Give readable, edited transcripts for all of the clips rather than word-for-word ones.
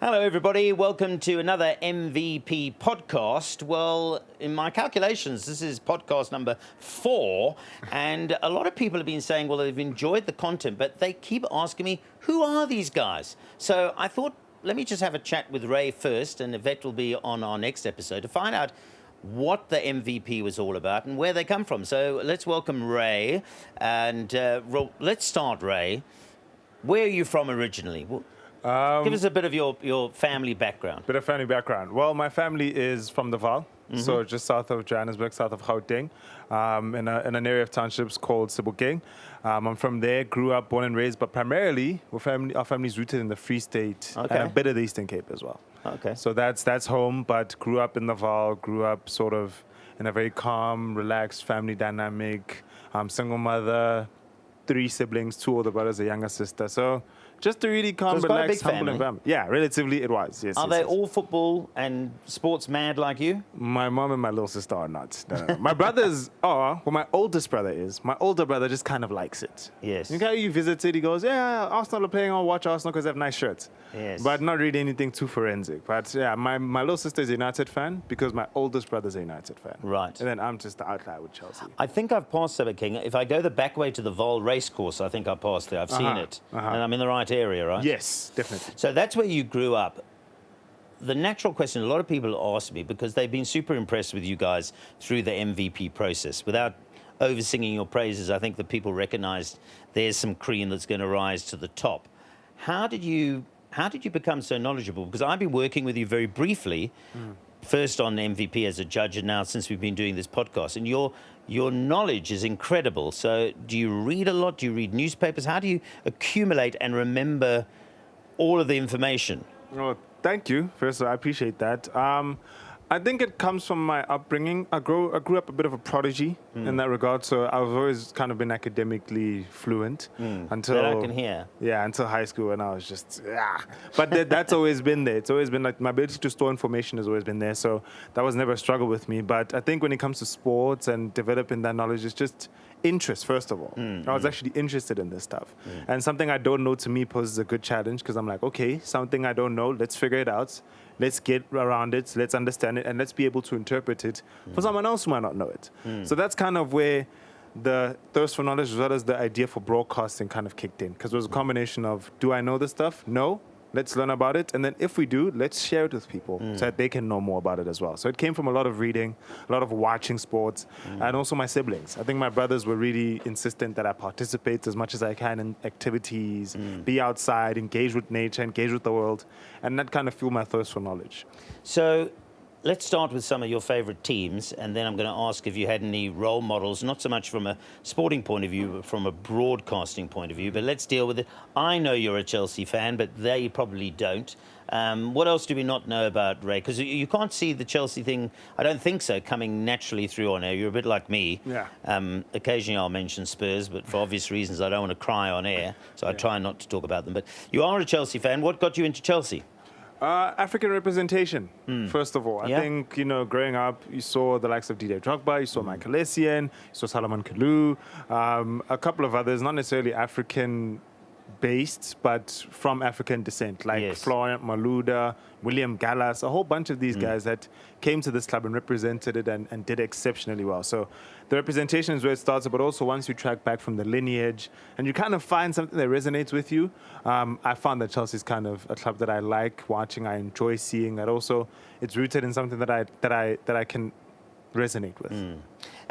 Hello, everybody. Welcome to another MVP podcast. Well, in my calculations, this is podcast number 4. And a lot of people have been saying, well, they've enjoyed the content, but they keep asking me, who are these guys? So I thought, let me just have a chat with Ray first, and Yvette will be on our next episode to find out what the MVP was all about and where they come from. So let's welcome Ray. And let's start, Ray. Where are you from originally? Give us a bit of your family background. Well, my family is from the Vaal, so just south of Johannesburg, south of Gauteng, in an area of townships called Sebokeng. I'm from there, grew up, born and raised, but primarily our family's rooted in the Free State and a bit of the Eastern Cape as well. Okay. So that's home, but grew up in the Vaal, grew up sort of in a very calm, relaxed family dynamic, single mother, 3 siblings, 2 older brothers, a younger sister. So just a really calm, relaxed, humble environment. Yeah, relatively it was. Yes. Are they all football and sports mad like you? My mom and my little sister are not. No. My brothers are. Well, my oldest brother is. My older brother just kind of likes it. Yes. You know, you visited, he goes, yeah, Arsenal are playing, I'll watch Arsenal because they have nice shirts. Yes. But not really anything too forensic. But yeah, my little sister is a United fan because my oldest brother's a United fan. Right. And then I'm just the outlier with Chelsea. I think I've passed Sebokeng. If I go the back way to the Vaal racecourse, I think I passed there. I've seen it. And I'm in the right area, right? Yes, definitely. So that's where you grew up. The natural question a lot of people ask me, because they've been super impressed with you guys through the MVP process. Without over-singing your praises, I think that people recognized there's some cream that's going to rise to the top. How did you become so knowledgeable? Because I've been working with you very briefly, first on MVP as a judge, and now since we've been doing this podcast. And your knowledge is incredible. So do you read a lot? Do you read newspapers? How do you accumulate and remember all of the information? Well, thank you. First of all, I appreciate that. I think it comes from my upbringing. I grew up a bit of a prodigy in that regard, so I've always kind of been academically fluent until that I can hear. Yeah, until high school, and I was just But that's always been there. It's always been like my ability to store information has always been there, so that was never a struggle with me. But I think when it comes to sports and developing that knowledge, it's just interest, first of all. I was actually interested in this stuff. And something I don't know to me poses a good challenge because I'm like, okay, something I don't know, let's figure it out. Let's get around it, let's understand it, and let's be able to interpret it for someone else who might not know it. So that's kind of where the thirst for knowledge as well as the idea for broadcasting kind of kicked in, because it was a combination of, do I know this stuff? No. Let's learn about it, and then if we do, let's share it with people so that they can know more about it as well. So it came from a lot of reading, a lot of watching sports, and also my siblings. I think my brothers were really insistent that I participate as much as I can in activities, be outside, engage with nature, engage with the world, and that kind of fueled my thirst for knowledge. So let's start with some of your favorite teams, and then I'm going to ask if you had any role models, not so much from a sporting point of view, but from a broadcasting point of view. But let's deal with it. I know you're a Chelsea fan, but they probably don't. What else do we not know about Ray? Because you can't see the Chelsea thing, I don't think so, coming naturally through on air. You're a bit like me. Yeah. Occasionally I'll mention Spurs, but for obvious reasons I don't want to cry on air, so I try not to talk about them. But you are a Chelsea fan. What got you into Chelsea? African representation, first of all. I think, growing up, you saw the likes of Didier Drogba, you saw Michael Essien, you saw Salomon Kalou, a couple of others, not necessarily African-based, but from African descent, like Florent Malouda, William Gallas, a whole bunch of these guys that came to this club and represented it and did exceptionally well. So the representation is where it starts, but also once you track back from the lineage and you kind of find something that resonates with you, I found that Chelsea's kind of a club that I like watching, I enjoy seeing, that also it's rooted in something that I can resonate with.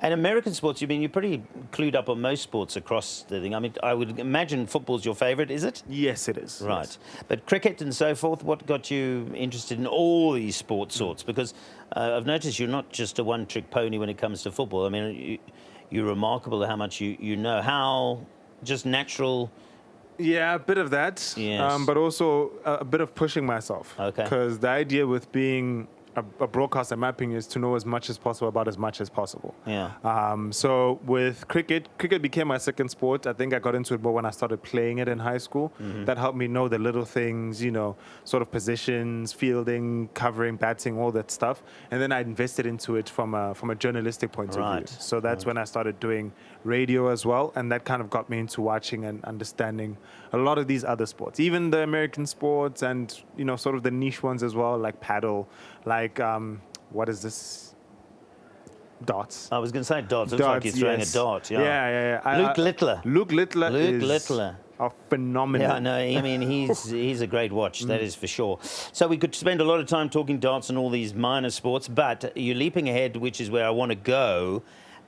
And American sports, you're pretty clued up on most sports across the thing. I mean, I would imagine football's your favourite, is it? Yes, it is. Right. Yes. But cricket and so forth, what got you interested in all these sports sorts? Because I've noticed you're not just a one-trick pony when it comes to football. I mean, you're remarkable how much you know. How just natural... Yeah, a bit of that, yes. But also a bit of pushing myself. Okay. Because the idea with being a broadcaster, in my opinion, is to know as much as possible about as much as possible. Yeah. So with cricket became my second sport. I think I got into it more when I started playing it in high school. That helped me know the little things, sort of positions, fielding, covering, batting, all that stuff. And then I invested into it from a journalistic point of view. So that's when I started doing radio as well, and that kind of got me into watching and understanding a lot of these other sports, even the American sports, and sort of the niche ones as well, like paddle, like what is this? Darts. I was going to say darts. Looks like you're throwing a dart. Yeah. Luke Littler. Luke Littler is a phenomenal. Yeah, no, I mean, he's a great watch, that is for sure. So we could spend a lot of time talking darts and all these minor sports, but you're leaping ahead, which is where I want to go.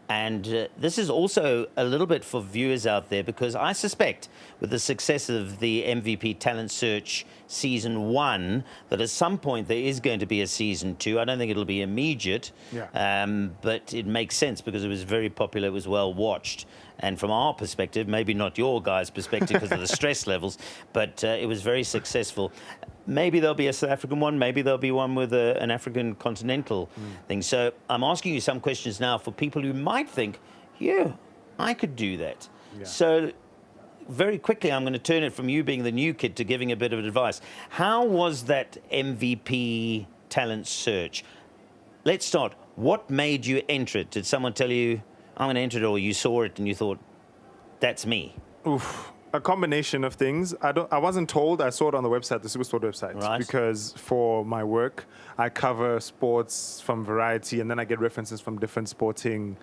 And this is also a little bit for viewers out there, because I suspect with the success of the MVP Talent Search Season 1 that at some point there is going to be a Season 2. I don't think it'll be immediate, but it makes sense because it was very popular, it was well watched. And from our perspective, maybe not your guys' perspective because of the stress levels, but it was very successful. Maybe there'll be a South African one. Maybe there'll be one with an African continental thing. So I'm asking you some questions now for people who might think, yeah, I could do that. Yeah. So very quickly, I'm going to turn it from you being the new kid to giving a bit of advice. How was that MVP talent search? Let's start. What made you enter it? Did someone tell you, I'm going to enter it, or you saw it and you thought, that's me? Oof. A combination of things. I wasn't told. I saw it on the website, the SuperSport website, because for my work, I cover sports from variety, and then I get references from different sporting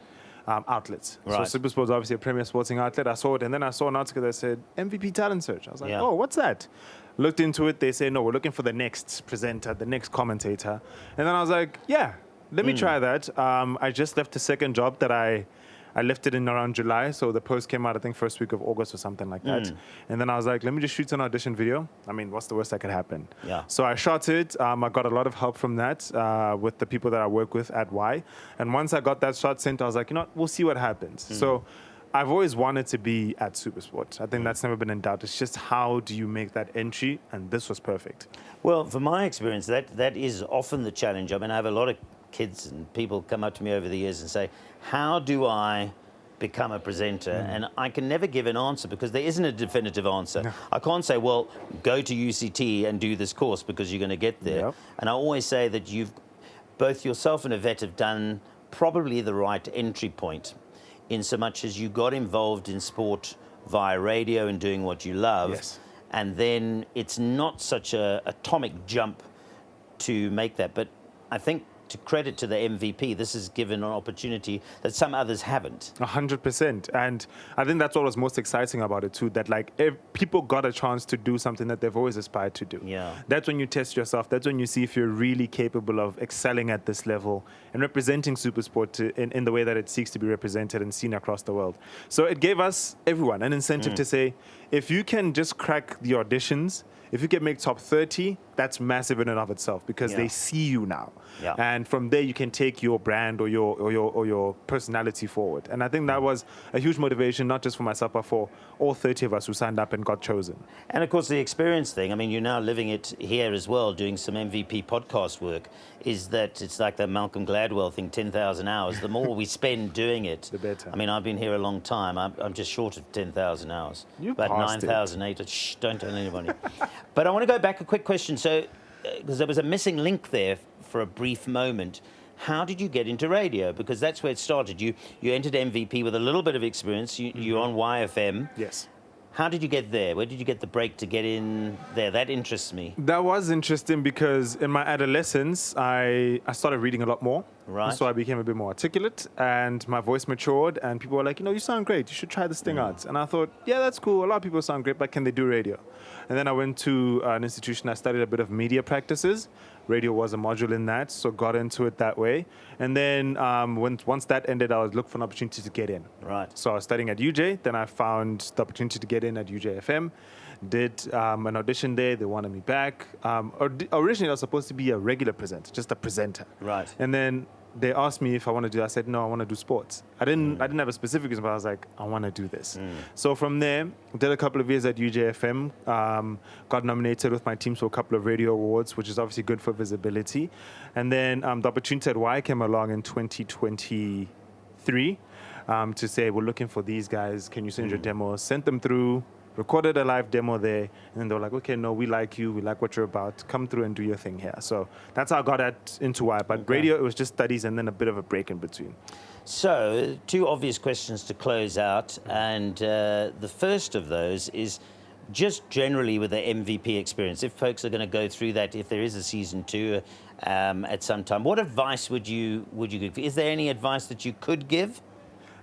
outlets. So SuperSport is obviously a premier sporting outlet. I saw it, and then I saw an article that said MVP talent search. I was like, oh, what's that? Looked into it. They say, no, we're looking for the next presenter, the next commentator. And then I was like, yeah, let me try that. I just left a second job that I left it in around July, so the post came out, I think, first week of August or something like that. And then I was like, let me just shoot an audition video. I mean, what's the worst that could happen? Yeah. So I shot it. I got a lot of help from that with the people that I work with at Y. And once I got that shot sent, I was like, we'll see what happens. So I've always wanted to be at SuperSport. I think that's never been in doubt. It's just how do you make that entry? And this was perfect. Well, from my experience, that is often the challenge. I mean, I have a lot of kids and people come up to me over the years and say, how do I become a presenter? And I can never give an answer because there isn't a definitive answer. No. I can't say, well, go to UCT and do this course because you're going to get there. Yep. And I always say that both yourself and Yvette have done probably the right entry point, in so much as you got involved in sport via radio and doing what you love. Yes. And then it's not such an atomic jump to make that. But I think, to credit to the MVP, this has given an opportunity that some others haven't. 100%. And I think that's what was most exciting about it too, that if people got a chance to do something that they've always aspired to do. Yeah. That's when you test yourself. That's when you see if you're really capable of excelling at this level and representing SuperSport in the way that it seeks to be represented and seen across the world. So it gave us, everyone, an incentive to say, if you can just crack the auditions, if you can make top 30, that's massive in and of itself because they see you now. Yeah. And from there, you can take your brand or your personality forward. And I think that was a huge motivation, not just for myself, but for all 30 of us who signed up and got chosen. And of course, the experience thing, I mean, you're now living it here as well, doing some MVP podcast work, is that it's like the Malcolm Gladwell thing, 10,000 hours. The more we spend doing it, the better. I mean, I've been here a long time. I'm just short of 10,000 hours. You about 9,008. Shh, don't tell anybody. But I want to go back a quick question. So, because there was a missing link there for a brief moment. How did you get into radio? Because that's where it started. You entered MVP with a little bit of experience. You're on YFM. Yes. How did you get there? Where did you get the break to get in there? That interests me. That was interesting because in my adolescence, I started reading a lot more. Right. So I became a bit more articulate and my voice matured and people were like, you sound great. You should try this thing out. And I thought, yeah, that's cool. A lot of people sound great, but can they do radio? And then I went to an institution. I studied a bit of media practices. Radio was a module in that, so got into it that way. And then once that ended, I was looking for an opportunity to get in. Right. So I was studying at UJ. Then I found the opportunity to get in at UJ-FM. Did an audition there. They wanted me back. Originally, I was supposed to be a regular presenter, just a presenter. Right. And then they asked me if I want to do that. I said, no, I want to do sports. I didn't have a specific reason, but I was like, I want to do this. So from there, did a couple of years at UJFM, got nominated with my team for a couple of radio awards, which is obviously good for visibility. And then the opportunity at Y came along in 2023 to say, we're looking for these guys. Can you send your demos? Sent them through. Recorded a live demo there, and then they were like, okay, no, we like you, we like what you're about, come through and do your thing here. So that's how I got into Y. But radio, it was just studies and then a bit of a break in between. So, two obvious questions to close out, and the first of those is just generally with the MVP experience, if folks are going to go through that, if there is a season 2 at some time, what advice would you give? Is there any advice that you could give?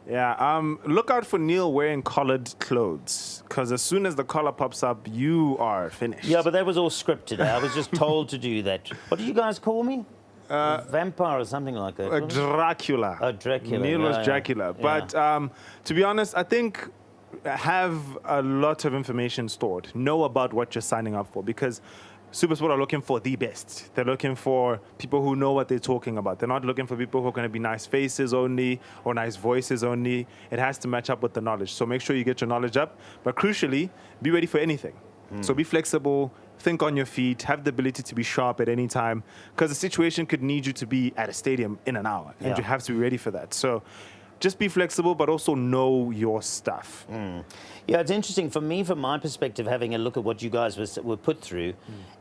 Yeah, look out for Neil wearing collared clothes, because as soon as the collar pops up, you are finished. Yeah, but that was all scripted. I was just told to do that. What did you guys call me? Vampire or something like that? Dracula. Oh, Dracula. Neil was Dracula. Yeah. But to be honest, I think have a lot of information stored. Know about what you're signing up for, because SuperSport are looking for the best. They're looking for people who know what they're talking about. They're not looking for people who are going to be nice faces only or nice voices only. It has to match up with the knowledge. So make sure you get your knowledge up. But crucially, be ready for anything. So be flexible, think on your feet, have the ability to be sharp at any time, because the situation could need you to be at a stadium in an hour, and you have to be ready for that. So just be flexible, but also know your stuff. Yeah, it's interesting for me, from my perspective, having a look at what you guys were put through.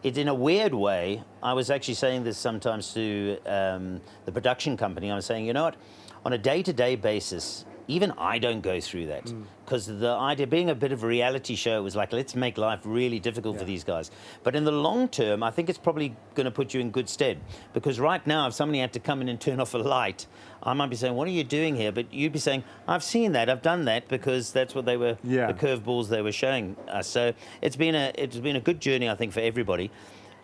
It, in a weird way, I was actually saying this sometimes to the production company. I was saying, you know what, on a day-to-day basis, even I don't go through that, because the idea, being a bit of a reality show, was like, let's make life really difficult for these guys. But in the long term, I think it's probably going to put you in good stead, because right now, if somebody had to come in and turn off a light, I might be saying, what are you doing here? But you'd be saying, I've seen that, I've done that, because that's what they were, the curveballs they were showing us. So it's been a good journey, I think, for everybody.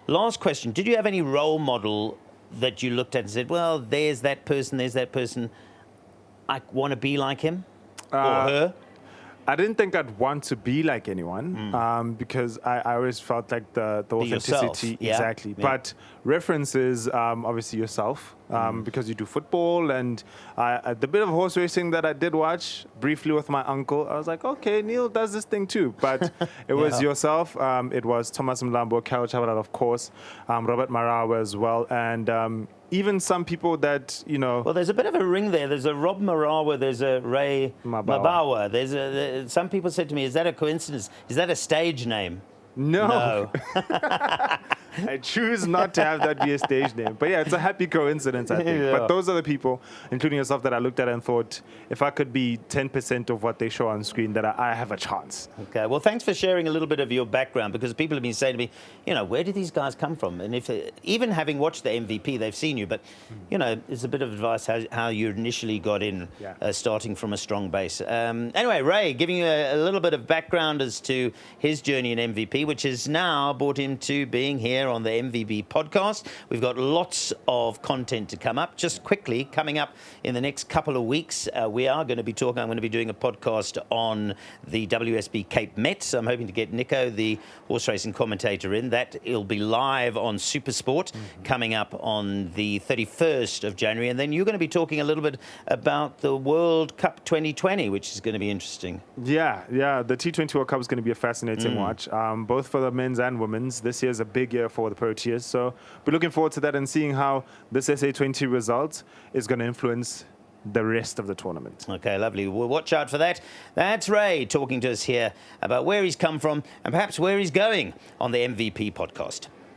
Last question, did you have any role model that you looked at and said, well, there's that person, I want to be like him or her? I didn't think I'd want to be like anyone because I always felt like the authenticity. Exactly. Yeah. But references, obviously yourself, because you do football, and the bit of horse racing that I did watch briefly with my uncle, I was like, okay, Neil does this thing too. But it was yourself. It was Thomas Mlambo, Carol Chabalala, of course, Robert Marawa as well, and even some people that, you know... Well, there's a bit of a ring there. There's a Rob Marawa, there's a Ray Mabawa. Some people said to me, is that a coincidence? Is that a stage name? No. I choose not to have that be a stage name. But yeah, it's a happy coincidence, I think. But those are the people, including yourself, that I looked at and thought, if I could be 10% of what they show on screen, that I have a chance. Okay, well, thanks for sharing a little bit of your background, because people have been saying to me, you know, where did these guys come from? And if even having watched the MVP, they've seen you. But, you know, it's a bit of advice how you initially got in, starting from a strong base. Anyway, Ray, giving you a little bit of background as to his journey in MVP, which has now brought him to being here on the MVP podcast. We've got lots of content to come up. Just quickly, coming up in the next couple of weeks, I'm going to be doing a podcast on the WSB Cape Met. So I'm hoping to get Nico, the horse racing commentator, in. That it'll be live on SuperSport coming up on the 31st of January. And then you're going to be talking a little bit about the World Cup 2020, which is going to be interesting. Yeah. The T20 World Cup is going to be a fascinating watch, both for the men's and women's. This year's a big year for the Proteas, so we're looking forward to that and seeing how this SA20 result is going to influence the rest of the tournament. Okay, lovely. We'll watch out for that. That's Ray talking to us here about where he's come from and perhaps where he's going on the MVP podcast.